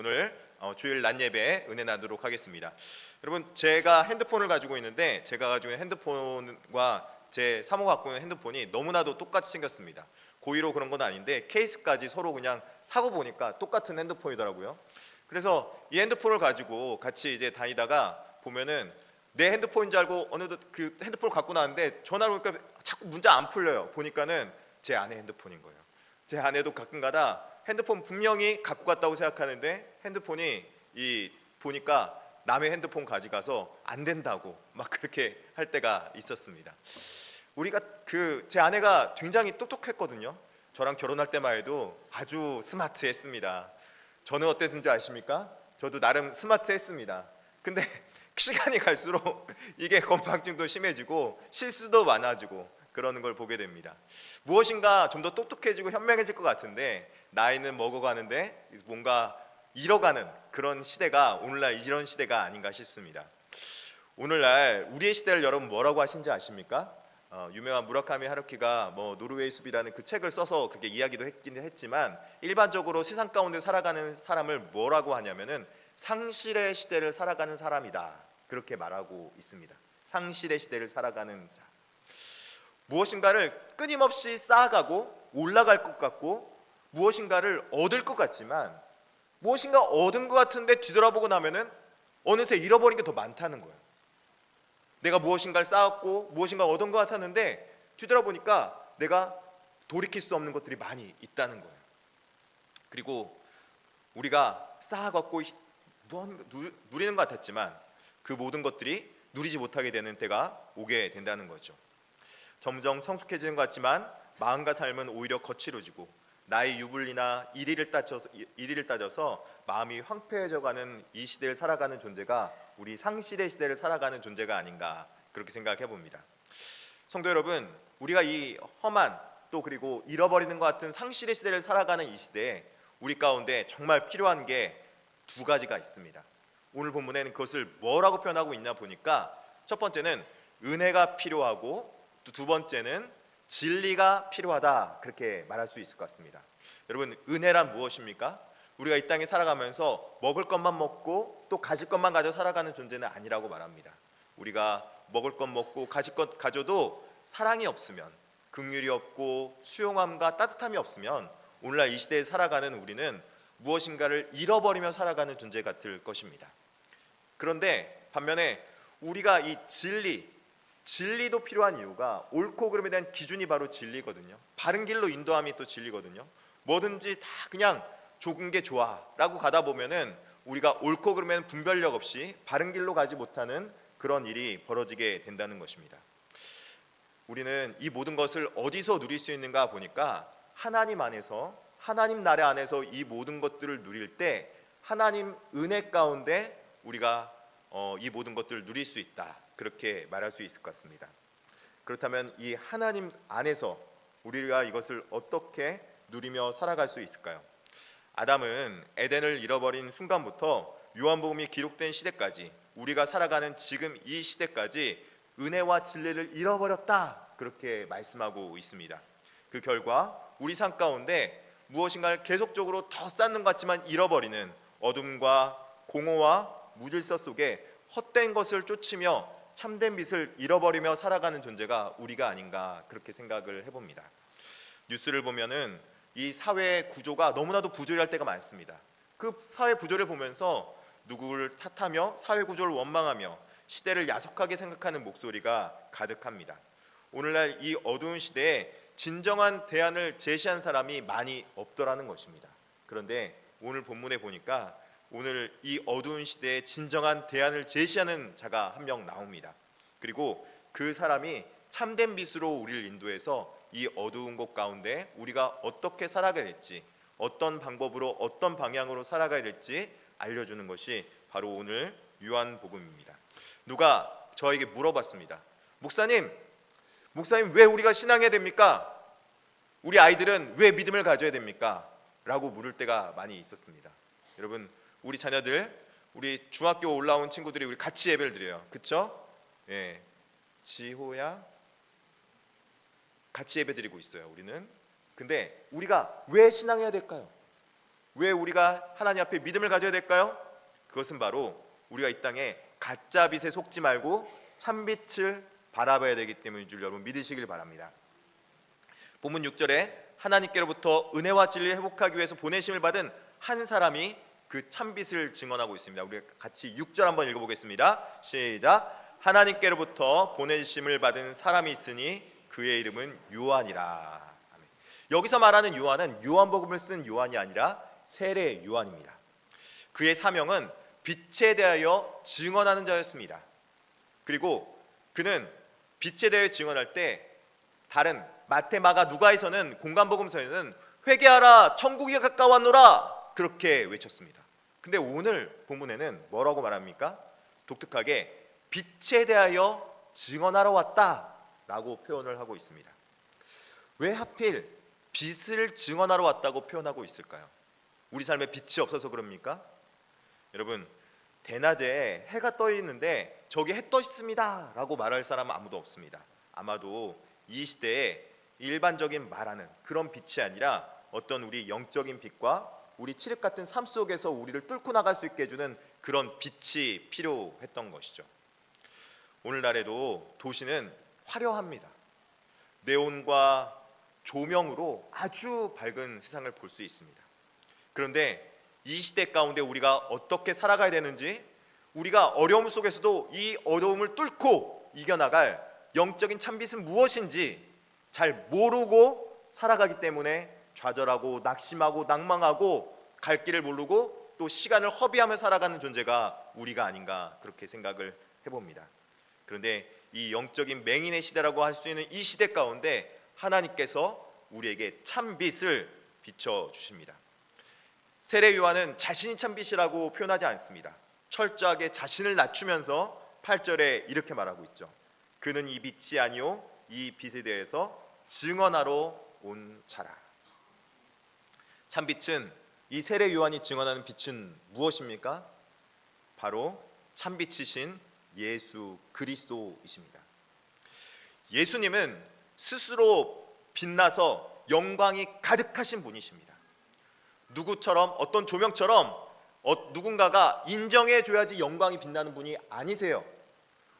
오늘 주일 낮 예배 은혜 나누도록 하겠습니다. 여러분, 제가 핸드폰을 가지고 있는데 제가 가지고 있는 핸드폰과 제 사모가 갖고 있는 핸드폰이 너무나도 똑같이 생겼습니다. 고의로 그런 건 아닌데 케이스까지 서로 그냥 사고 보니까 똑같은 핸드폰이더라고요. 그래서 이 핸드폰을 가지고 같이 이제 다니다가 보면은 내 핸드폰인 줄 알고 어느덧 그 핸드폰을 갖고 나왔는데 전화를 보니까 자꾸 문자 안 풀려요. 보니까는 제 아내 핸드폰인 거예요. 제 아내도 가끔가다 핸드폰 분명히 갖고 갔다고 생각하는데 핸드폰이 보니까 남의 핸드폰 가져가서 안 된다고 막 그렇게 할 때가 있었습니다. 우리가 제 아내가 굉장히 똑똑했거든요. 저랑 결혼할 때만 해도 아주 스마트했습니다. 저는 어땠는지 아십니까? 저도 나름 스마트했습니다. 근데 시간이 갈수록 이게 건방증도 심해지고 실수도 많아지고 그러는 걸 보게 됩니다. 무엇인가 좀 더 똑똑해지고 현명해질 것 같은데 나이는 먹어가는데 뭔가 잃어가는 그런 시대가 오늘날 이런 시대가 아닌가 싶습니다. 오늘날 우리의 시대를 여러분 뭐라고 하신지 아십니까? 유명한 무라카미 하루키가 노르웨이 숲이라는 그 책을 써서 그렇게 이야기도 했지만 일반적으로 세상 가운데 살아가는 사람을 뭐라고 하냐면은 상실의 시대를 살아가는 사람이다, 그렇게 말하고 있습니다. 상실의 시대를 살아가는 자, 무엇인가를 끊임없이 쌓아가고 올라갈 것 같고 무엇인가를 얻을 것 같지만 무엇인가 얻은 것 같은데 뒤돌아보고 나면은 어느새 잃어버린 게 더 많다는 거예요. 내가 무엇인가를 쌓았고 무엇인가 얻은 것 같았는데 뒤돌아보니까 내가 돌이킬 수 없는 것들이 많이 있다는 거예요. 그리고 우리가 쌓아갖고 누리는 것 같았지만 그 모든 것들이 누리지 못하게 되는 때가 오게 된다는 거죠. 점점 성숙해지는 것 같지만 마음과 삶은 오히려 거칠어지고 나의 유불리나 일의를 따져서 마음이 황폐해져가는 이 시대를 살아가는 존재가 우리 상실의 시대를 살아가는 존재가 아닌가, 그렇게 생각해 봅니다. 성도 여러분, 우리가 이 험한 또 그리고 잃어버리는 것 같은 상실의 시대를 살아가는 이 시대에 우리 가운데 정말 필요한 게 두 가지가 있습니다. 오늘 본문에는 그것을 뭐라고 표현하고 있냐 보니까 첫 번째는 은혜가 필요하고 또 두 번째는 진리가 필요하다, 그렇게 말할 수 있을 것 같습니다. 여러분, 은혜란 무엇입니까? 우리가 이 땅에 살아가면서 먹을 것만 먹고 또 가질 것만 가져 살아가는 존재는 아니라고 말합니다. 우리가 먹을 것 먹고 가질 것 가져도 사랑이 없으면, 긍휼이 없고 수용함과 따뜻함이 없으면 오늘날 이 시대에 살아가는 우리는 무엇인가를 잃어버리며 살아가는 존재 같을 것입니다. 그런데 반면에 우리가 이 진리도 필요한 이유가 옳고 그름에 대한 기준이 바로 진리거든요. 바른 길로 인도함이 또 진리거든요. 뭐든지 다 그냥 좁은 게 좋아 라고 가다 보면은 우리가 옳고 그름에는 분별력 없이 바른 길로 가지 못하는 그런 일이 벌어지게 된다는 것입니다. 우리는 이 모든 것을 어디서 누릴 수 있는가 보니까 하나님 안에서, 하나님 나라 안에서 이 모든 것들을 누릴 때 하나님 은혜 가운데 우리가 이 모든 것들을 누릴 수 있다, 그렇게 말할 수 있을 것 같습니다. 그렇다면 이 하나님 안에서 우리가 이것을 어떻게 누리며 살아갈 수 있을까요? 아담은 에덴을 잃어버린 순간부터 요한복음이 기록된 시대까지 우리가 살아가는 지금 이 시대까지 은혜와 진리를 잃어버렸다, 그렇게 말씀하고 있습니다. 그 결과 우리 삶 가운데 무엇인가를 계속적으로 더 쌓는 것 같지만 잃어버리는 어둠과 공허와 무질서 속에 헛된 것을 쫓으며 참된 빛을 잃어버리며 살아가는 존재가 우리가 아닌가, 그렇게 생각을 해봅니다. 뉴스를 보면은 이 사회 구조가 너무나도 부조리할 때가 많습니다. 그 사회 구조를 보면서 누구를 탓하며 사회 구조를 원망하며 시대를 야속하게 생각하는 목소리가 가득합니다. 오늘날 이 어두운 시대에 진정한 대안을 제시한 사람이 많이 없더라는 것입니다. 그런데 오늘 본문에 보니까 오늘 이 어두운 시대에 진정한 대안을 제시하는 자가 한 명 나옵니다. 그리고 그 사람이 참된 빛으로 우리를 인도해서 이 어두운 곳 가운데 우리가 어떻게 살아가야 될지, 어떤 방법으로 어떤 방향으로 살아가야 될지 알려주는 것이 바로 오늘 요한복음입니다. 누가 저에게 물어봤습니다. 목사님 왜 우리가 신앙해야 됩니까? 우리 아이들은 왜 믿음을 가져야 됩니까? 라고 물을 때가 많이 있었습니다. 여러분, 우리 자녀들, 우리 중학교 올라온 친구들이 우리 같이 예배를 드려요. 그쵸? 예, 지호야 같이 예배 드리고 있어요, 우리는. 근데 우리가 왜 신앙해야 될까요? 왜 우리가 하나님 앞에 믿음을 가져야 될까요? 그것은 바로 우리가 이 땅에 가짜 빛에 속지 말고 참빛을 바라봐야 되기 때문인 줄 여러분 믿으시길 바랍니다. 본문 6절에 하나님께로부터 은혜와 진리를 회복하기 위해서 보내심을 받은 한 사람이 그 참빛을 증언하고 있습니다. 우리 같이 6절 한번 읽어보겠습니다. 시작. 하나님께로부터 보내심을 받은 사람이 있으니 그의 이름은 요한이라. 아멘. 여기서 말하는 요한은 요한복음을 쓴 요한이 아니라 세례 요한입니다. 그의 사명은 빛에 대하여 증언하는 자였습니다. 그리고 그는 빛에 대하여 증언할 때 다른 마태, 마가, 누가에서는 공간복음서에는 회개하라 천국이 가까웠노라 그렇게 외쳤습니다. 근데 오늘 본문에는 뭐라고 말합니까? 독특하게 빛에 대하여 증언하러 왔다 라고 표현을 하고 있습니다. 왜 하필 빛을 증언하러 왔다고 표현하고 있을까요? 우리 삶에 빛이 없어서 그럽니까? 여러분, 대낮에 해가 떠 있는데 저기 해 떠 있습니다 라고 말할 사람은 아무도 없습니다. 아마도 이 시대에 일반적인 말하는 그런 빛이 아니라 어떤 우리 영적인 빛과 우리 칠흑 같은 삶 속에서 우리를 뚫고 나갈 수 있게 해주는 그런 빛이 필요했던 것이죠. 오늘날에도 도시는 화려합니다. 네온과 조명으로 아주 밝은 세상을 볼 수 있습니다. 그런데 이 시대 가운데 우리가 어떻게 살아가야 되는지, 우리가 어려움 속에서도 이 어려움을 뚫고 이겨나갈 영적인 참빛은 무엇인지 잘 모르고 살아가기 때문에 좌절하고 낙심하고 낭망하고 갈 길을 모르고 또 시간을 허비하며 살아가는 존재가 우리가 아닌가 그렇게 생각을 해봅니다. 그런데 이 영적인 맹인의 시대라고 할 수 있는 이 시대 가운데 하나님께서 우리에게 참빛을 비춰주십니다. 세례 요한은 자신이 참빛이라고 표현하지 않습니다. 철저하게 자신을 낮추면서 8절에 이렇게 말하고 있죠. 그는 이 빛이 아니요 이 빛에 대해서 증언하러 온 자라. 참빛은, 이 세례 요한이 증언하는 빛은 무엇입니까? 바로 참빛이신 예수 그리스도이십니다. 예수님은 스스로 빛나서 영광이 가득하신 분이십니다. 누구처럼, 어떤 조명처럼 누군가가 인정해줘야지 영광이 빛나는 분이 아니세요.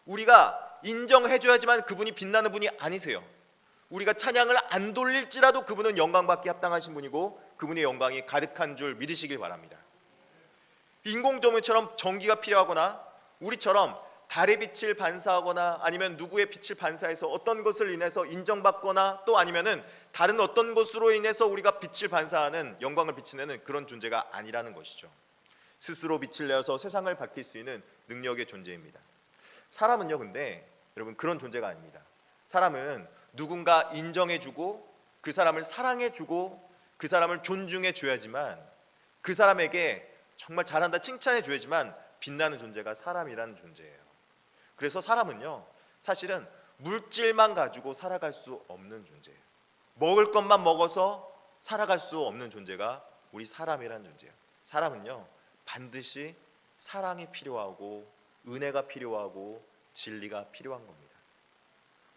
우리가 인정해줘야지만 그분이 빛나는 분이 아니세요. 우리가 찬양을 안 돌릴지라도 그분은 영광받기 합당하신 분이고 그분의 영광이 가득한 줄 믿으시길 바랍니다. 인공조명처럼 전기가 필요하거나 우리처럼 달의 빛을 반사하거나 아니면 누구의 빛을 반사해서 어떤 것을 인해서 인정받거나 또 아니면은 다른 어떤 것으로 인해서 우리가 빛을 반사하는, 영광을 비추는 그런 존재가 아니라는 것이죠. 스스로 빛을 내어서 세상을 밝힐 수 있는 능력의 존재입니다. 사람은요, 근데 여러분 그런 존재가 아닙니다. 사람은 누군가 인정해주고 그 사람을 사랑해주고 그 사람을 존중해줘야지만, 그 사람에게 정말 잘한다 칭찬해줘야지만 빛나는 존재가 사람이라는 존재예요. 그래서 사람은요, 사실은 물질만 가지고 살아갈 수 없는 존재예요. 먹을 것만 먹어서 살아갈 수 없는 존재가 우리 사람이라는 존재예요. 사람은요, 반드시 사랑이 필요하고 은혜가 필요하고 진리가 필요한 겁니다.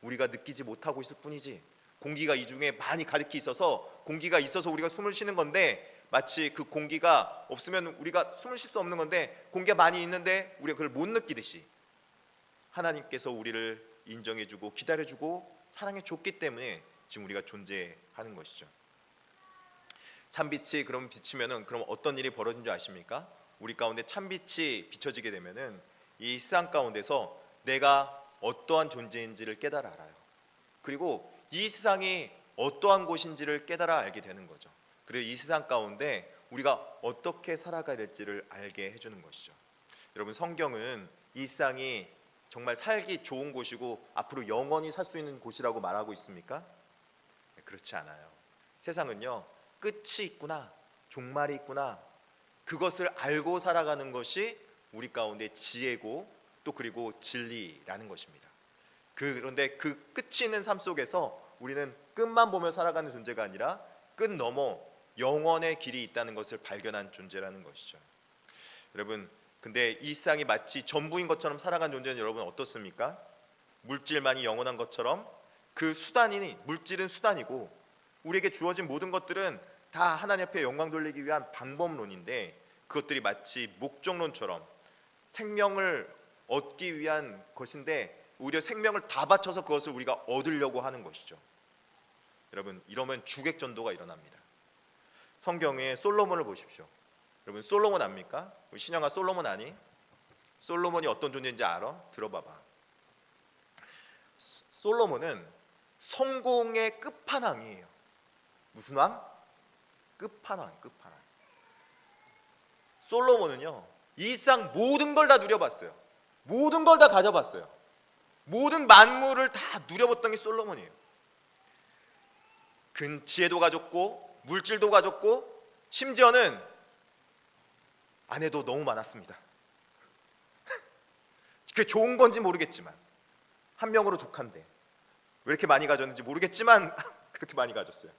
우리가 느끼지 못하고 있을 뿐이지, 공기가 이 중에 많이 가득히 있어서, 공기가 있어서 우리가 숨을 쉬는 건데 마치 그 공기가 없으면 우리가 숨을 쉴 수 없는 건데 공기가 많이 있는데 우리가 그걸 못 느끼듯이 하나님께서 우리를 인정해주고 기다려주고 사랑해줬기 때문에 지금 우리가 존재하는 것이죠. 참빛이 그럼 비치면은 그럼 어떤 일이 벌어진 줄 아십니까? 우리 가운데 참빛이 비춰지게 되면은 이 세상 가운데서 내가 어떠한 존재인지를 깨달아 알아요. 그리고 이 세상이 어떠한 곳인지를 깨달아 알게 되는 거죠. 그리고 이 세상 가운데 우리가 어떻게 살아가야 될지를 알게 해주는 것이죠. 여러분, 성경은 이 세상이 정말 살기 좋은 곳이고 앞으로 영원히 살 수 있는 곳이라고 말하고 있습니까? 그렇지 않아요. 세상은요, 끝이 있구나, 종말이 있구나, 그것을 알고 살아가는 것이 우리 가운데 지혜고 또 그리고 진리라는 것입니다. 그런데 그 끝이 있는 삶 속에서 우리는 끝만 보며 살아가는 존재가 아니라 끝 너머 영원의 길이 있다는 것을 발견한 존재라는 것이죠. 여러분, 근데 이 세상이 마치 전부인 것처럼 살아가는 존재는 여러분 어떻습니까? 물질만이 영원한 것처럼 그 수단이니, 물질은 수단이고 우리에게 주어진 모든 것들은 다 하나님 앞에 영광 돌리기 위한 방법론인데 그것들이 마치 목적론처럼 생명을 얻기 위한 것인데 오히려 생명을 다 바쳐서 그것을 우리가 얻으려고 하는 것이죠. 여러분, 이러면 주객전도가 일어납니다. 성경에 솔로몬을 보십시오. 여러분, 솔로몬 압니까? 우리 신영아, 솔로몬 아니? 솔로몬이 어떤 존재인지 알아? 들어봐봐. 솔로몬은 성공의 끝판왕이에요. 무슨 왕? 끝판왕. 솔로몬은요, 이 상 모든 걸 다 누려봤어요. 모든 걸 다 가져봤어요. 모든 만물을 다 누려봤던 게 솔로몬이에요. 지혜도 가졌고 물질도 가졌고 심지어는 아내도 너무 많았습니다. 그게 좋은 건지 모르겠지만 한 명으로 족한데 왜 이렇게 많이 가졌는지 모르겠지만 그렇게 많이 가졌어요.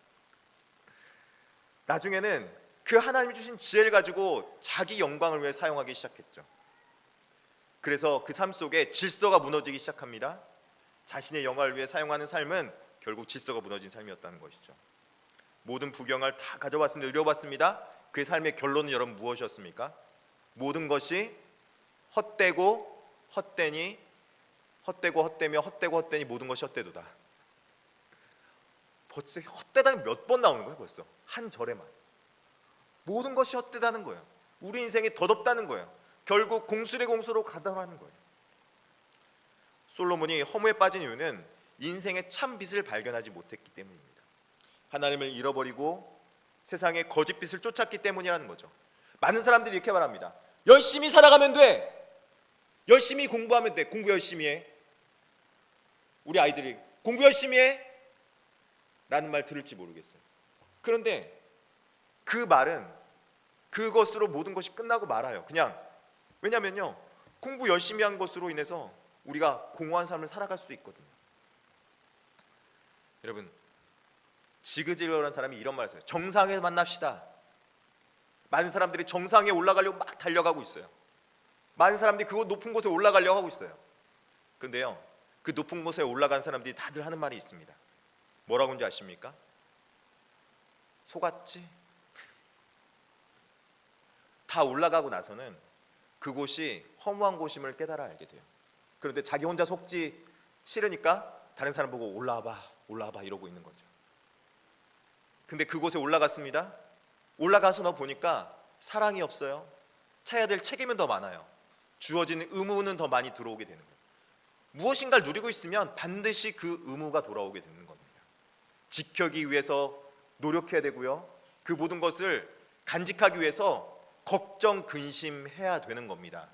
나중에는 그 하나님이 주신 지혜를 가지고 자기 영광을 위해 사용하기 시작했죠. 그래서 그 삶 속에 질서가 무너지기 시작합니다. 자신의 영광을 위해 사용하는 삶은 결국 질서가 무너진 삶이었다는 것이죠. 모든 부경을 다 가져왔습니다. 누려봤습니다. 그의 삶의 결론은 여러분 무엇이었습니까? 모든 것이 헛되고 헛되니 헛되며 헛되니 모든 것이 헛되도다. 벌써 헛되다는 몇 번 나오는 거예요? 벌써 한 절에만. 모든 것이 헛되다는 거예요. 우리 인생이 덧없다는 거예요. 결국 공술의 공수로 가다라는 거예요. 솔로몬이 허무에 빠진 이유는 인생의 참 빛을 발견하지 못했기 때문입니다. 하나님을 잃어버리고 세상의 거짓 빛을 쫓았기 때문이라는 거죠. 많은 사람들이 이렇게 말합니다. 열심히 살아가면 돼. 열심히 공부하면 돼. 공부 열심히 해. 우리 아이들이 공부 열심히 해 라는 말 들을지 모르겠어요. 그런데 그 말은 그것으로 모든 것이 끝나고 말아요. 그냥 왜냐면요, 공부 열심히 한 것으로 인해서 우리가 공허한 삶을 살아갈 수도 있거든요. 여러분, 지그재그한 사람이 이런 말을 했어요. 정상에 만납시다. 많은 사람들이 정상에 올라가려고 막 달려가고 있어요. 많은 사람들이 그 높은 곳에 올라가려고 하고 있어요. 근데요, 그 높은 곳에 올라간 사람들이 다들 하는 말이 있습니다. 뭐라고 하는지 아십니까? 속았지? 다 올라가고 나서는 그곳이 허무한 곳임을 깨달아 알게 돼요. 그런데 자기 혼자 속지 싫으니까 다른 사람 보고 올라와봐 이러고 있는 거죠. 근데 그곳에 올라갔습니다. 올라가서 너 보니까 사랑이 없어요. 차야 될 책임은 더 많아요. 주어지는 의무는 더 많이 들어오게 되는 거예요. 무엇인가를 누리고 있으면 반드시 그 의무가 돌아오게 되는 겁니다. 지키기 위해서 노력해야 되고요. 그 모든 것을 간직하기 위해서 걱정, 근심해야 되는 겁니다.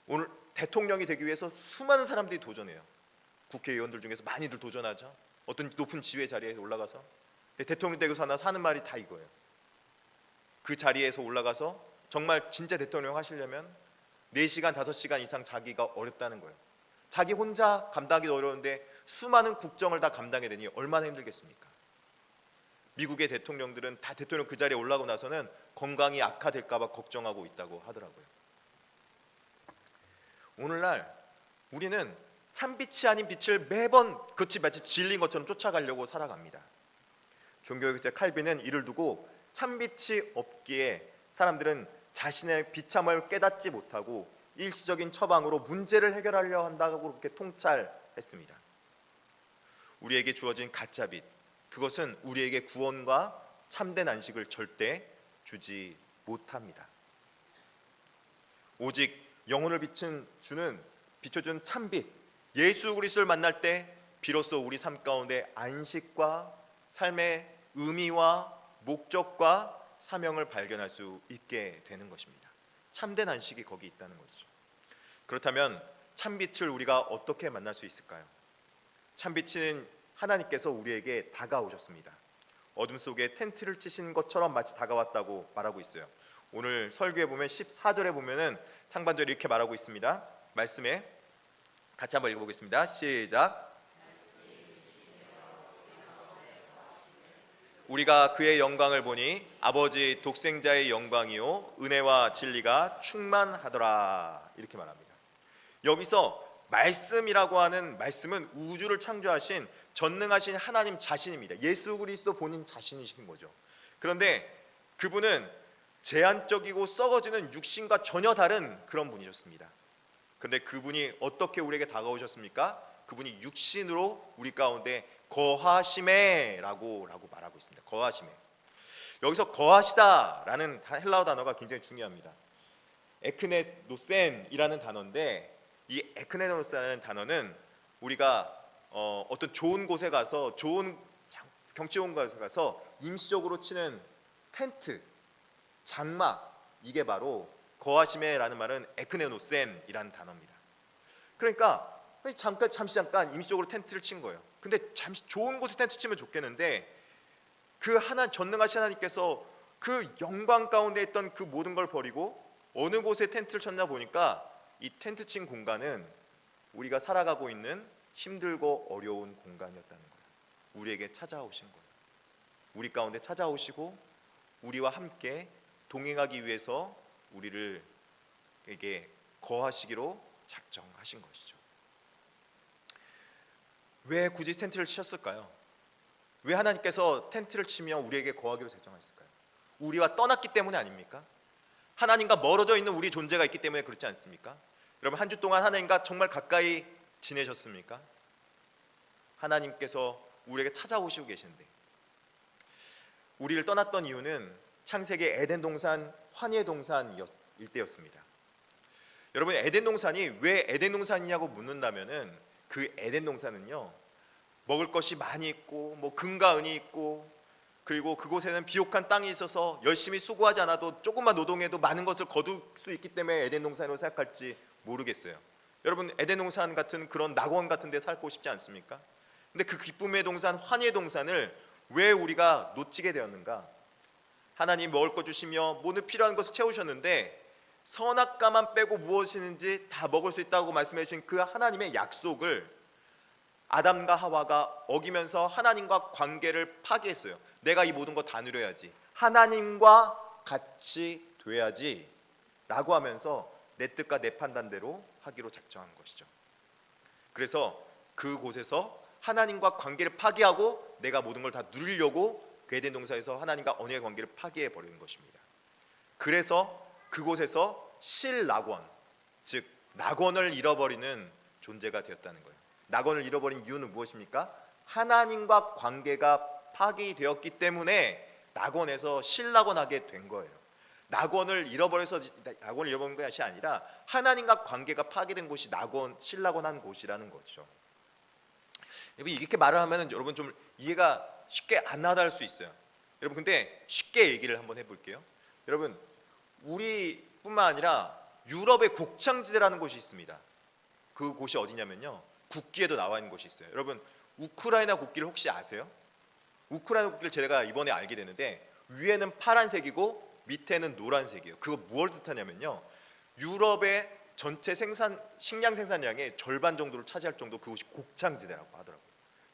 오늘 대통령이 되기 위해서 수많은 사람들이 도전해요. 국회의원들 중에서 많이들 도전하죠. 어떤 높은 지회 자리에 올라가서 대통령 되고서 하나 사는 말이 다 이거예요. 그 자리에서 올라가서 정말 진짜 대통령 하시려면 4시간, 5시간 이상 자기가 어렵다는 거예요. 자기 혼자 감당하기 어려운데 수많은 국정을 다 감당해야 되니 얼마나 힘들겠습니까? 미국의 대통령들은 다 대통령 그 자리에 올라가고 나서는 건강이 악화될까 봐 걱정하고 있다고 하더라고요. 오늘날 우리는 참빛이 아닌 빛을 매번 그것이 마치 진리인 것처럼 쫓아가려고 살아갑니다. 종교학자 칼빈은 이를 두고 참빛이 없기에 사람들은 자신의 비참을 깨닫지 못하고 일시적인 처방으로 문제를 해결하려 한다고 그렇게 통찰했습니다. 우리에게 주어진 가짜 빛, 그것은 우리에게 구원과 참된 안식을 절대 주지 못합니다. 오직 영혼을 비춰준 참빛 예수 그리스도를 만날 때 비로소 우리 삶 가운데 안식과 삶의 의미와 목적과 사명을 발견할 수 있게 되는 것입니다. 참된 안식이 거기 있다는 것이죠. 그렇다면 참빛을 우리가 어떻게 만날 수 있을까요? 참빛은 하나님께서 우리에게 다가오셨습니다. 어둠 속에 텐트를 치신 것처럼 마치 다가왔다고 말하고 있어요. 오늘 설교에 보면 14절에 보면은 상반절이 이렇게 말하고 있습니다. 말씀에 같이 한번 읽어보겠습니다. 시작. 우리가 그의 영광을 보니 아버지 독생자의 영광이요 은혜와 진리가 충만하더라 이렇게 말합니다. 여기서 말씀이라고 하는 말씀은 우주를 창조하신 전능하신 하나님 자신입니다. 예수 그리스도 본인 자신이신 거죠. 그런데 그분은 제한적이고 썩어지는 육신과 전혀 다른 그런 분이셨습니다. 그런데 그분이 어떻게 우리에게 다가오셨습니까? 그분이 육신으로 우리 가운데 거하심에 라고 말하고 있습니다. 거하심에. 여기서 거하시다라는 헬라어 단어가 굉장히 중요합니다. 에크네노센이라는 단어인데, 이 에크네노센이라는 단어는 우리가 어떤 좋은 곳에 가서, 좋은 경치 좋은 곳에 가서 임시적으로 치는 텐트, 장막, 이게 바로 거하심에라는 말은 에크네노센이라는 단어입니다. 그러니까 잠시 임시적으로 텐트를 친 거예요. 근데 잠시 좋은 곳에 텐트 치면 좋겠는데, 그 전능하신 하나님께서 그 영광 가운데 있던 그 모든 걸 버리고 어느 곳에 텐트를 쳤나 보니까 이 텐트 친 공간은 우리가 살아가고 있는 힘들고 어려운 공간이었다는 거예요. 우리에게 찾아오신 거예요. 우리 가운데 찾아오시고 우리와 함께 동행하기 위해서 우리에게 거하시기로 작정하신 것이죠. 왜 굳이 텐트를 치셨을까요? 왜 하나님께서 텐트를 치며 우리에게 거하기로 작정하셨을까요? 우리와 떠났기 때문에 아닙니까? 하나님과 멀어져 있는 우리 존재가 있기 때문에 그렇지 않습니까? 여러분, 한 주 동안 하나님과 정말 가까이 지내셨습니까? 하나님께서 우리에게 찾아오시고 계신데, 우리를 떠났던 이유는 창세기 에덴 동산, 환희의 동산일 때였습니다. 여러분, 에덴 동산이 왜 에덴 동산이냐고 묻는다면은, 그 에덴 동산은요, 먹을 것이 많이 있고 뭐 금과 은이 있고, 그리고 그곳에는 비옥한 땅이 있어서 열심히 수고하지 않아도 조금만 노동해도 많은 것을 거둘 수 있기 때문에 에덴 동산으로 생각할지 모르겠어요. 여러분, 에덴 동산 같은 그런 낙원 같은 데 살고 싶지 않습니까? 근데 그 기쁨의 동산, 환희의 동산을 왜 우리가 놓치게 되었는가? 하나님 먹을 것 주시며 모든 필요한 것을 채우셨는데, 선악과만 빼고 무엇이든지 다 먹을 수 있다고 말씀해 주신 그 하나님의 약속을 아담과 하와가 어기면서 하나님과 관계를 파괴했어요. 내가 이 모든 거 다 누려야지, 하나님과 같이 돼야지 라고 하면서 내 뜻과 내 판단대로 하기로 작정한 것이죠. 그래서 그곳에서 하나님과 관계를 파괴하고 내가 모든 걸 다 누리려고 에덴 동산에서 하나님과 언약의 관계를 파괴해 버리는 것입니다. 그래서 그곳에서 실낙원, 즉 낙원을 잃어버리는 존재가 되었다는 거예요. 낙원을 잃어버린 이유는 무엇입니까? 하나님과 관계가 파괴되었기 때문에 낙원에서 실낙원하게 된 거예요. 낙원을 잃어버린 것이 아니라 하나님과 관계가 파괴된 곳이 실낙원한 곳이라는 거죠. 이렇게 말을 하면 여러분 좀 이해가 쉽게 안 와닿을 수 있어요. 여러분, 근데 쉽게 얘기를 한번 해볼게요. 여러분, 우리뿐만 아니라 유럽의 곡창지대라는 곳이 있습니다. 그 곳이 어디냐면요, 국기에도 나와 있는 곳이 있어요. 여러분, 우크라이나 국기를 혹시 아세요? 우크라이나 국기를 제가 이번에 알게 됐는데, 위에는 파란색이고 밑에는 노란색이에요. 그거 무엇을 뜻하냐면요, 유럽의 전체 식량 생산량의 절반 정도를 차지할 정도, 그곳이 곡창지대라고 하더라고요.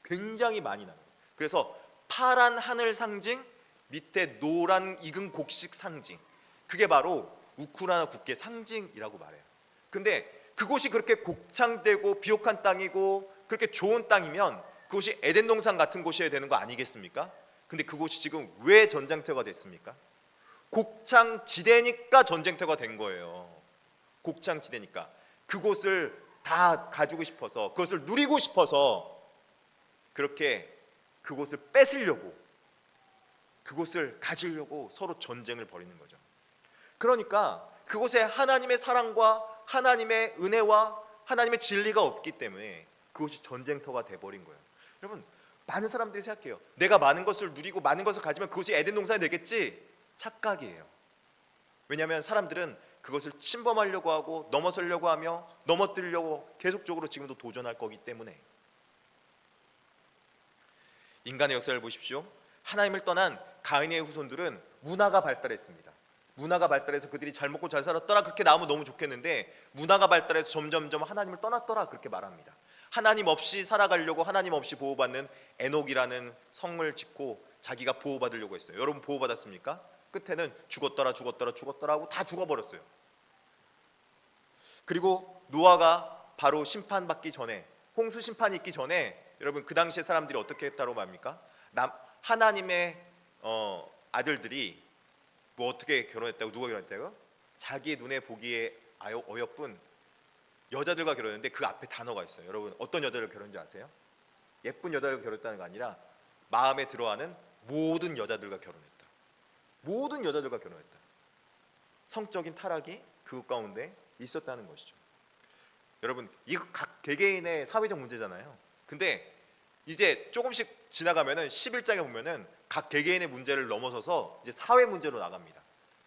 굉장히 많이 나는 거예요. 그래서 파란 하늘 상징, 밑에 노란 익은 곡식 상징, 그게 바로 우크라이나 국기의 상징이라고 말해요. 근데 그곳이 그렇게 곡창되고 비옥한 땅이고 그렇게 좋은 땅이면 그곳이 에덴 동산 같은 곳이어야 되는 거 아니겠습니까? 근데 그곳이 지금 왜 전쟁터가 됐습니까? 곡창지대니까 전쟁터가 된 거예요. 곡창지대니까 그곳을 다 가지고 싶어서, 그것을 누리고 싶어서 그렇게 그곳을 뺏으려고, 그곳을 가지려고 서로 전쟁을 벌이는 거죠. 그러니까 그곳에 하나님의 사랑과 하나님의 은혜와 하나님의 진리가 없기 때문에 그것이 전쟁터가 돼버린 거예요. 여러분, 많은 사람들이 생각해요. 내가 많은 것을 누리고 많은 것을 가지면 그것이 에덴 동산이 되겠지. 착각이에요. 왜냐하면 사람들은 그것을 침범하려고 하고 넘어서려고 하며 넘어뜨리려고 계속적으로 지금도 도전할 거기 때문에. 인간의 역사를 보십시오. 하나님을 떠난 가인의 후손들은 문화가 발달했습니다. 문화가 발달해서 그들이 잘 먹고 잘 살았더라, 그렇게 나오면 너무 좋겠는데, 문화가 발달해서 점점점 하나님을 떠났더라, 그렇게 말합니다. 하나님 없이 살아가려고, 하나님 없이 보호받는 에녹이라는 성을 짓고 자기가 보호받으려고 했어요. 여러분, 보호받았습니까? 끝에는 죽었더라 하고 다 죽어버렸어요. 그리고 노아가 바로 심판받기 전에, 홍수 심판이 있기 전에 여러분 그 당시에 사람들이 어떻게 했다고 말합니까? 하나님의 아들들이 뭐 어떻게 결혼했다고, 누가 결혼했다고? 자기 눈에 보기에 어여쁜 여자들과 결혼했는데 그 앞에 단어가 있어요. 여러분 어떤 여자를 결혼한지 아세요? 예쁜 여자를 결혼했다는 거 아니라 마음에 들어하는 모든 여자들과 결혼했다. 모든 여자들과 결혼했다. 성적인 타락이 그 가운데 있었다는 것이죠. 여러분 이거 각 개개인의 사회적 문제잖아요. 근데 이제 조금씩 지나가면은 11장에 보면은 각 개개인의 문제를 넘어서서 이제 사회 문제로 나갑니다.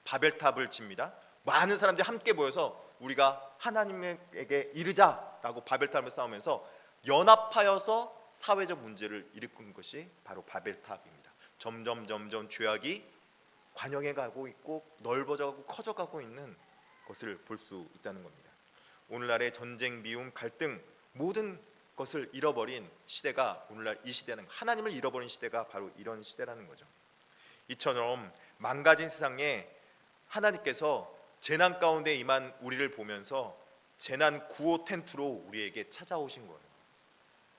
바벨탑을 집니다. 많은 사람들이 함께 모여서 우리가 하나님에게 이르자라고 바벨탑을 쌓으면서 연합하여서 사회적 문제를 일으킨 것이 바로 바벨탑입니다. 점점 죄악이 관영해 가고 있고 넓어져가고 커져가고 있는 것을 볼 수 있다는 겁니다. 오늘날의 전쟁, 미움, 갈등 모든 것을 잃어버린 시대가 오늘날 이 시대는, 하나님을 잃어버린 시대가 바로 이런 시대라는 거죠. 이처럼 망가진 세상에 하나님께서 재난 가운데 임한 우리를 보면서 재난 구호 텐트로 우리에게 찾아오신 거예요.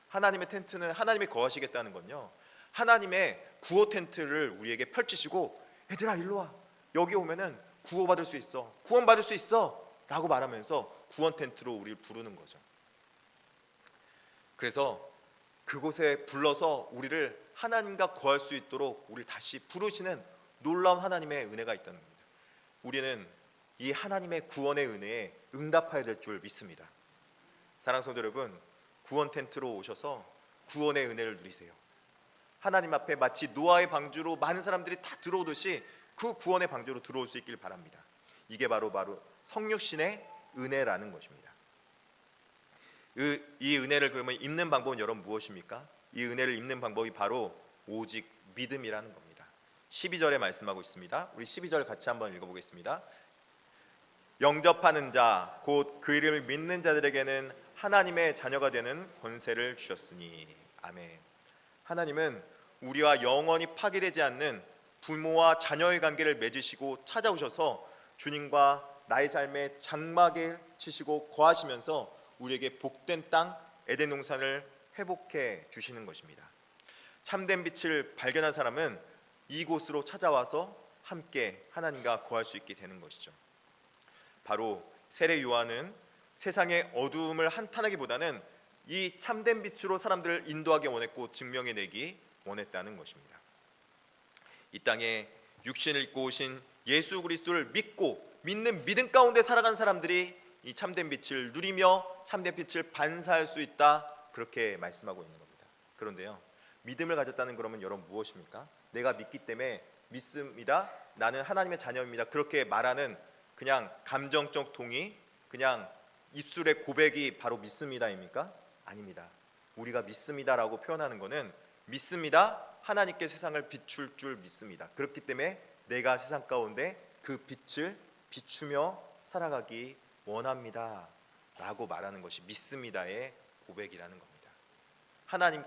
하나님의 텐트는 하나님이 거하시겠다는 건요, 하나님의 구호 텐트를 우리에게 펼치시고 얘들아 일로 와, 여기 오면은 구호받을 수 있어, 구원받을 수 있어 라고 말하면서 구원 텐트로 우리를 부르는 거죠. 그래서 그곳에 불러서 우리를 하나님과 거할 수 있도록 우리를 다시 부르시는 놀라운 하나님의 은혜가 있다는 겁니다. 우리는 이 하나님의 구원의 은혜에 응답해야 될 줄 믿습니다. 사랑하는 성도 여러분, 구원 텐트로 오셔서 구원의 은혜를 누리세요. 하나님 앞에 마치 노아의 방주로 많은 사람들이 다 들어오듯이 그 구원의 방주로 들어올 수 있길 바랍니다. 이게 바로 성육신의 은혜라는 것입니다. 이 은혜를 그러면 입는 방법은 여러분 무엇입니까? 이 은혜를 입는 방법이 바로 오직 믿음이라는 겁니다. 12절에 말씀하고 있습니다. 우리 12절 같이 한번 읽어보겠습니다. 영접하는 자 곧 그 이름을 믿는 자들에게는 하나님의 자녀가 되는 권세를 주셨으니. 아멘. 하나님은 우리와 영원히 파괴되지 않는 부모와 자녀의 관계를 맺으시고 찾아오셔서 주님과 나의 삶에 장막을 치시고 거하시면서 우리에게 복된 땅 에덴 동산을 회복해 주시는 것입니다. 참된 빛을 발견한 사람은 이곳으로 찾아와서 함께 하나님과 거할 수 있게 되는 것이죠. 바로 세례 요한은 세상의 어두움을 한탄하기보다는 이 참된 빛으로 사람들을 인도하기 원했고 증명해내기 원했다는 것입니다. 이 땅에 육신을 입고 오신 예수 그리스도를 믿는 믿음 가운데 살아간 사람들이 이 참된 빛을 누리며 참된 빛을 반사할 수 있다, 그렇게 말씀하고 있는 겁니다. 그런데요, 믿음을 가졌다는 그러면 여러분 무엇입니까? 내가 믿기 때문에 믿습니다, 나는 하나님의 자녀입니다, 그렇게 말하는 그냥 감정적 동의, 그냥 입술의 고백이 바로 믿습니다입니까? 아닙니다. 우리가 믿습니다라고 표현하는 것은 믿습니다, 하나님께 세상을 비출 줄 믿습니다, 그렇기 때문에 내가 세상 가운데 그 빛을 비추며 살아가기 원합니다 라고 말하는 것이 믿습니다의 고백이라는 겁니다. 하나님,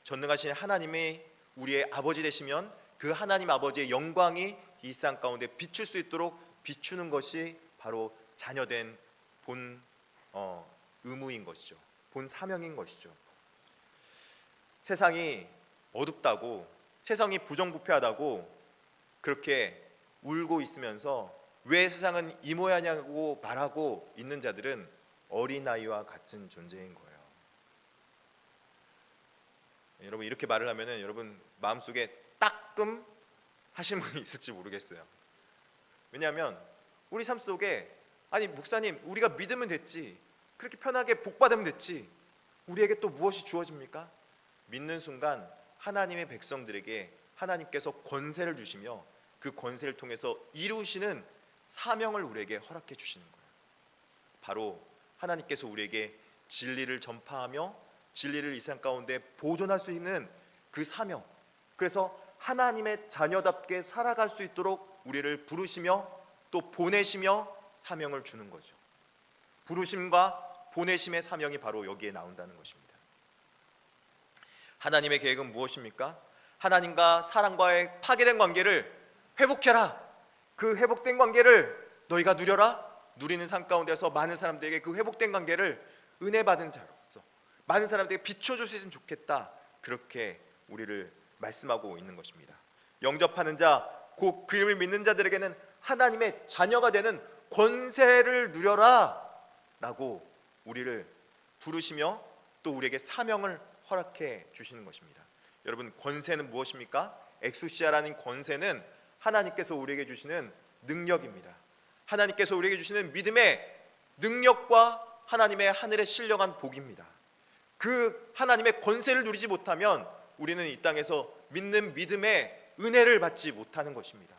전능하신 하나님이 우리의 아버지 되시면 그 하나님 아버지의 영광이 이 세상 가운데 비출 수 있도록 비추는 것이 바로 자녀된 본 의무인 것이죠. 본 사명인 것이죠. 세상이 어둡다고, 세상이 부정부패하다고 그렇게 울고 있으면서 왜 세상은 이 모양이냐고 말하고 있는 자들은 어린아이와 같은 존재인 거예요. 여러분 이렇게 말을 하면은 여러분 마음속에 따끔 하신 분이 있을지 모르겠어요. 왜냐하면 우리 삶 속에, 아니 목사님 우리가 믿으면 됐지, 그렇게 편하게 복받으면 됐지, 우리에게 또 무엇이 주어집니까? 믿는 순간 하나님의 백성들에게 하나님께서 권세를 주시며 그 권세를 통해서 이루시는 사명을 우리에게 허락해 주시는 거예요. 바로 하나님께서 우리에게 진리를 전파하며 진리를 이 세상 가운데 보존할 수 있는 그 사명, 그래서 하나님의 자녀답게 살아갈 수 있도록 우리를 부르시며 또 보내시며 사명을 주는 거죠. 부르심과 보내심의 사명이 바로 여기에 나온다는 것입니다. 하나님의 계획은 무엇입니까? 하나님과 사람과의 파괴된 관계를 회복해라. 그 회복된 관계를 너희가 누려라. 누리는 삶 가운데서 많은 사람들에게 그 회복된 관계를 은혜 받은 자로서, 많은 사람들에게 비춰줄 수 있으면 좋겠다. 그렇게 우리를 말씀하고 있는 것입니다. 영접하는 자, 곧 그 이름을 믿는 자들에게는 하나님의 자녀가 되는 권세를 누려라 라고 우리를 부르시며 또 우리에게 사명을 허락해 주시는 것입니다. 여러분, 권세는 무엇입니까? 엑수시아라는 권세는 하나님께서 우리에게 주시는 능력입니다. 하나님께서 우리에게 주시는 믿음의 능력과 하나님의 하늘에 신령한 복입니다. 그 하나님의 권세를 누리지 못하면 우리는 이 땅에서 믿는 믿음의 은혜를 받지 못하는 것입니다.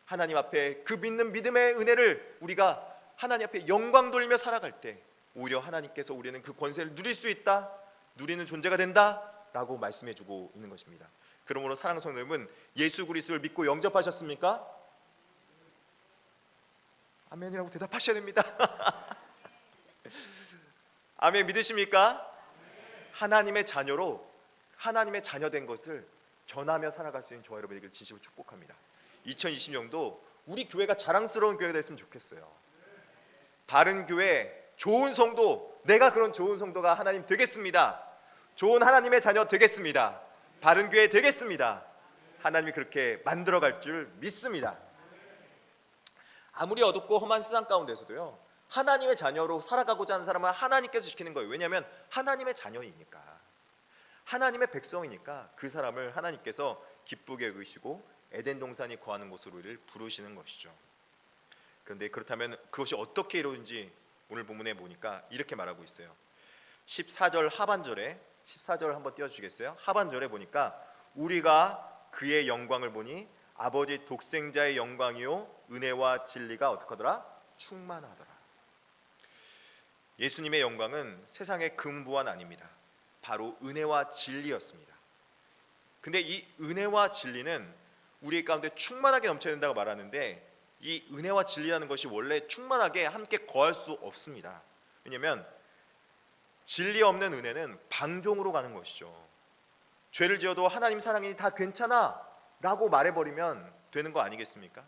하나님 앞에 그 믿는 믿음의 은혜를 우리가 하나님 앞에 영광 돌리며 살아갈 때 오히려 하나님께서 우리는 그 권세를 누릴 수 있다, 누리는 존재가 된다 라고 말씀해 주고 있는 것입니다. 그러므로 사랑하는 성도 여러분, 예수 그리스도를 믿고 영접하셨습니까? 아멘이라고 대답하셔야 됩니다. 아멘 믿으십니까? 하나님의 자녀로 하나님의 자녀된 것을 전하며 살아갈 수 있는 저와 여러분에게 진심으로 축복합니다. 2020년도 우리 교회가 자랑스러운 교회가 됐으면 좋겠어요. 다른 교회 좋은 성도, 내가 그런 좋은 성도가 하나님 되겠습니다. 좋은 하나님의 자녀 되겠습니다. 다른 교회 되겠습니다. 하나님이 그렇게 만들어갈 줄 믿습니다. 아무리 어둡고 험한 세상 가운데서도요, 하나님의 자녀로 살아가고자 하는 사람은 하나님께서 지키는 거예요. 왜냐하면 하나님의 자녀이니까, 하나님의 백성이니까 그 사람을 하나님께서 기쁘게 여기시고 에덴 동산이 거하는 곳으로 이를 부르시는 것이죠. 그런데 그렇다면 그것이 어떻게 이루어진지 오늘 본문에 보니까 이렇게 말하고 있어요. 14절 하반절에, 14절 한번 띄워주시겠어요? 하반절에 보니까 우리가 그의 영광을 보니 아버지 독생자의 영광이요 은혜와 진리가 어떻게 하더라? 충만하더라. 예수님의 영광은 세상의 금부한 아닙니다. 바로 은혜와 진리였습니다. 근데 이 은혜와 진리는 우리 가운데 충만하게 넘쳐야 된다고 말하는데, 이 은혜와 진리라는 것이 원래 충만하게 함께 거할 수 없습니다. 왜냐하면 진리 없는 은혜는 방종으로 가는 것이죠. 죄를 지어도 하나님 사랑이 다 괜찮아 라고 말해버리면 되는 거 아니겠습니까?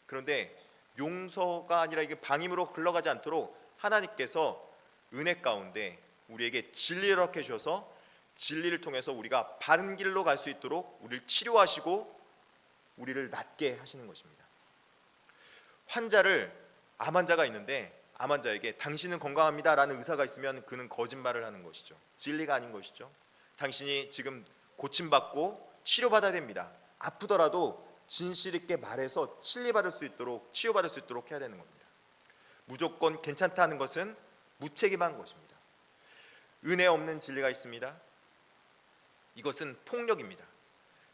그런데 용서가 아니라 이게 방임으로 흘러가지 않도록 하나님께서 은혜 가운데 우리에게 진리를 허락해 주셔서 진리를 통해서 우리가 바른 길로 갈 수 있도록 우리를 치료하시고 우리를 낫게 하시는 것입니다. 암 환자가 있는데 암 환자에게 당신은 건강합니다 라는 의사가 있으면 그는 거짓말을 하는 것이죠. 진리가 아닌 것이죠. 당신이 지금 고침받고 치료받아야 됩니다. 아프더라도 진실 있게 말해서 치료받을 수 있도록 해야 되는 겁니다. 무조건 괜찮다는 것은 무책임한 것입니다. 은혜 없는 진리가 있습니다. 이것은 폭력입니다.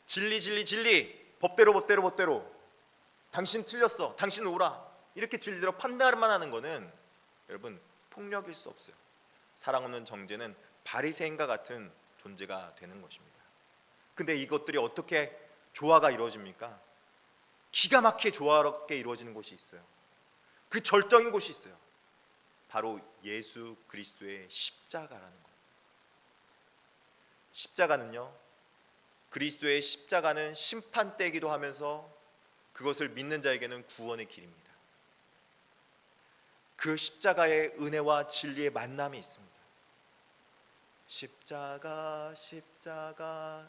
진리 법대로 당신 틀렸어, 당신 옳아, 이렇게 진리대로 판단만 하는 것은 여러분 폭력일 수 없어요. 사랑 없는 정죄는 바리새인과 같은 존재가 되는 것입니다. 근데 이것들이 어떻게 조화가 이루어집니까? 기가 막히게 조화롭게 이루어지는 곳이 있어요. 그 절정인 곳이 있어요. 바로 예수 그리스도의 십자가라는 거예요. 십자가는요, 그리스도의 십자가는 심판대이기도 하면서 그것을 믿는 자에게는 구원의 길입니다. 그 십자가의 은혜와 진리의 만남이 있습니다. 십자가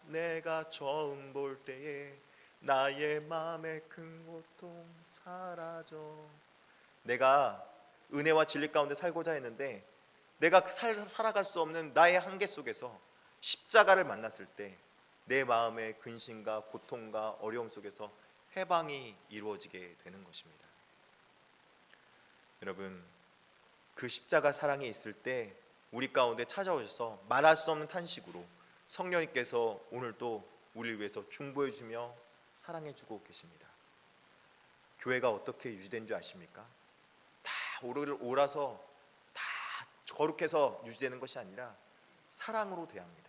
내가 처음 볼 때에 나의 마음의 큰 고통 사라져. 내가 은혜와 진리 가운데 살고자 했는데 내가 살아갈 수 없는 나의 한계 속에서 십자가를 만났을 때 내 마음의 근심과 고통과 어려움 속에서 해방이 이루어지게 되는 것입니다. 여러분, 그 십자가 사랑이 있을 때 우리 가운데 찾아오셔서 말할 수 없는 탄식으로 성령님께서 오늘도 우리를 위해서 중보해 주며 사랑해 주고 계십니다. 교회가 어떻게 유지된 줄 아십니까? 다 옳아서 다 거룩해서 유지되는 것이 아니라 사랑으로 돼야 합니다.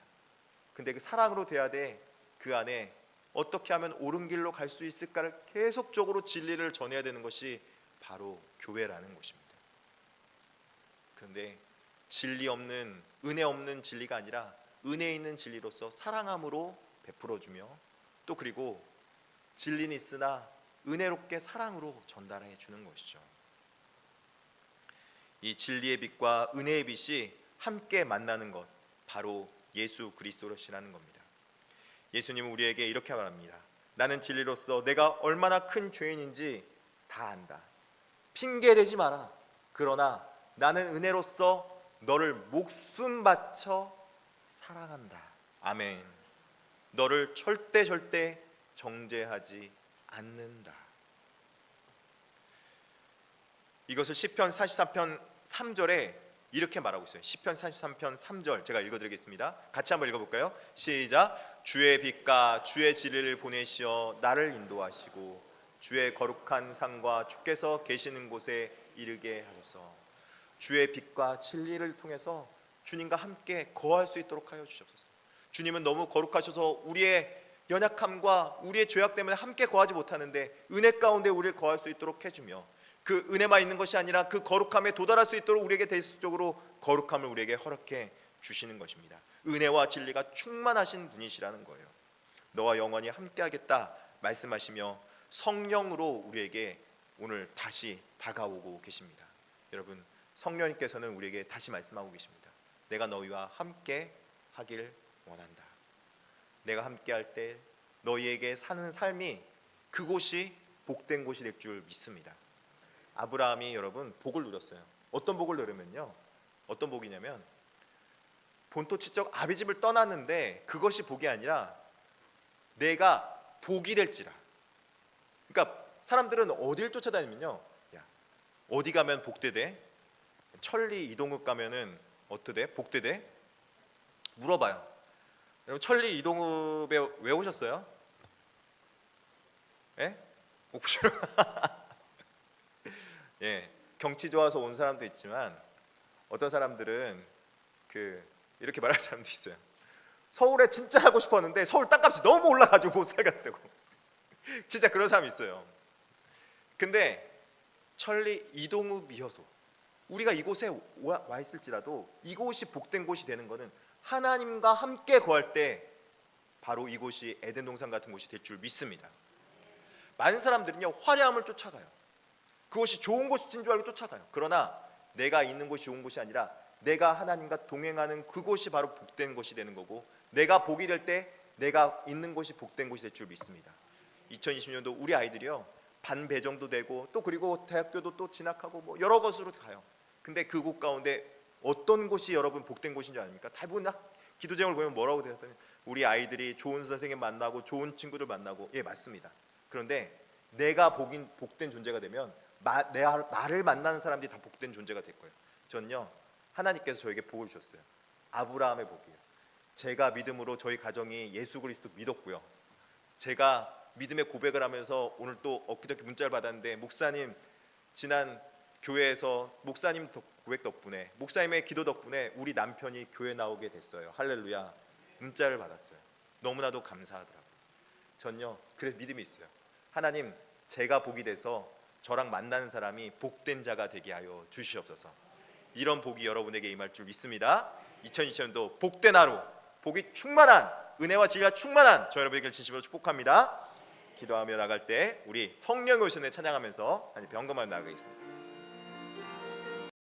근데 그 사랑으로 돼야 돼. 그 안에 어떻게 하면 옳은 길로 갈 수 있을까를 계속적으로 진리를 전해야 되는 것이 바로 교회라는 것입니다. 그런데 진리 없는, 은혜 없는 진리가 아니라 은혜 있는 진리로서 사랑함으로 베풀어주며 또 그리고 진리는 있으나 은혜롭게 사랑으로 전달해 주는 것이죠. 이 진리의 빛과 은혜의 빛이 함께 만나는 것, 바로 예수 그리스도시라는 겁니다. 예수님은 우리에게 이렇게 말합니다. 나는 진리로서 내가 얼마나 큰 죄인인지 다 안다. 핑계대지 마라. 그러나 나는 은혜로서 너를 목숨 바쳐 사랑한다. 아멘. 너를 절대 정죄하지 않는다. 이것을 시편 43편 3절에 이렇게 말하고 있어요. 시편 43편 3절 제가 읽어드리겠습니다. 같이 한번 읽어볼까요? 시작. 주의 빛과 주의 진리를 보내시어 나를 인도하시고 주의 거룩한 산과 주께서 계시는 곳에 이르게 하소서. 주의 빛과 진리를 통해서 주님과 함께 거할 수 있도록 하여 주시옵소서. 주님은 너무 거룩하셔서 우리의 연약함과 우리의 죄악 때문에 함께 거하지 못하는데 은혜 가운데 우리를 거할 수 있도록 해주며 그 은혜만 있는 것이 아니라 그 거룩함에 도달할 수 있도록 우리에게 대수적으로 거룩함을 우리에게 허락해 주시는 것입니다. 은혜와 진리가 충만하신 분이시라는 거예요. 너와 영원히 함께하겠다 말씀하시며 성령으로 우리에게 오늘 다시 다가오고 계십니다. 여러분, 성령님께서는 우리에게 다시 말씀하고 계십니다. 내가 너희와 함께 하길 원한다. 내가 함께할 때 너희에게 사는 삶이 그곳이 복된 곳이 될 줄 믿습니다. 아브라함이 여러분 복을 누렸어요. 어떤 복을 누리면요, 어떤 복이냐면 본토 친척 아비 집을 떠났는데 그것이 복이 아니라 내가 복이 될지라. 그러니까 사람들은 어딜 쫓아다니면요, 야, 어디 가면 복되대? 천리 이동읍 가면은 어떠대? 복되대? 물어봐요. 여러분 천리 이동읍에 왜 오셨어요? 예? 옥시로. 예, 경치 좋아서 온 사람도 있지만 어떤 사람들은 이렇게 말할 사람도 있어요. 서울에 진짜 하고 싶었는데 서울 땅값이 너무 올라가지고 못 살겠다고. 진짜 그런 사람이 있어요. 근데 천리 이동읍이어서 우리가 이곳에 와 있을지라도 이곳이 복된 곳이 되는 것은 하나님과 함께 거할 때 바로 이곳이 에덴 동산 같은 곳이 될 줄 믿습니다. 많은 사람들은요, 화려함을 쫓아가요. 그것이 좋은 곳인 줄 알고 쫓아가요. 그러나 내가 있는 곳이 좋은 곳이 아니라 내가 하나님과 동행하는 그곳이 바로 복된 곳이 되는 거고, 내가 복이 될 때 내가 있는 곳이 복된 곳이 될 줄 믿습니다. 2020년도 우리 아이들이요, 반배정도 되고 또 그리고 대학교도 또 진학하고 뭐 여러 곳으로 가요. 근데 그곳 가운데 어떤 곳이 여러분 복된 곳인 줄 아닙니까? 대부분 기도 제목을 보면 뭐라고 되었더니 우리 아이들이 좋은 선생님 만나고 좋은 친구들 만나고, 예, 맞습니다. 그런데 내가 복된 존재가 되면 나를 만나는 사람들이 다 복된 존재가 될 거예요. 전요, 하나님께서 저에게 복을 주셨어요. 아브라함의 복이에요. 제가 믿음으로 저희 가정이 예수 그리스도 믿었고요. 제가 믿음의 고백을 하면서 오늘 또 엊그저께 문자를 받았는데, 목사님 지난 교회에서 목사님 고백 덕분에, 목사님의 기도 덕분에 우리 남편이 교회 나오게 됐어요. 할렐루야. 문자를 받았어요. 너무나도 감사하더라고요. 전요, 그래서 믿음이 있어요. 하나님, 제가 복이 돼서 저랑 만나는 사람이 복된 자가 되게 하여 주시옵소서. 이런 복이 여러분에게 임할 줄 믿습니다. 2020년도 복된 하루, 복이 충만한, 은혜와 진리가 충만한 저 여러분에게 진심으로 축복합니다. 기도하며 나갈 때 우리 성령의 오신을 찬양하면서 병거만 나가겠습니다.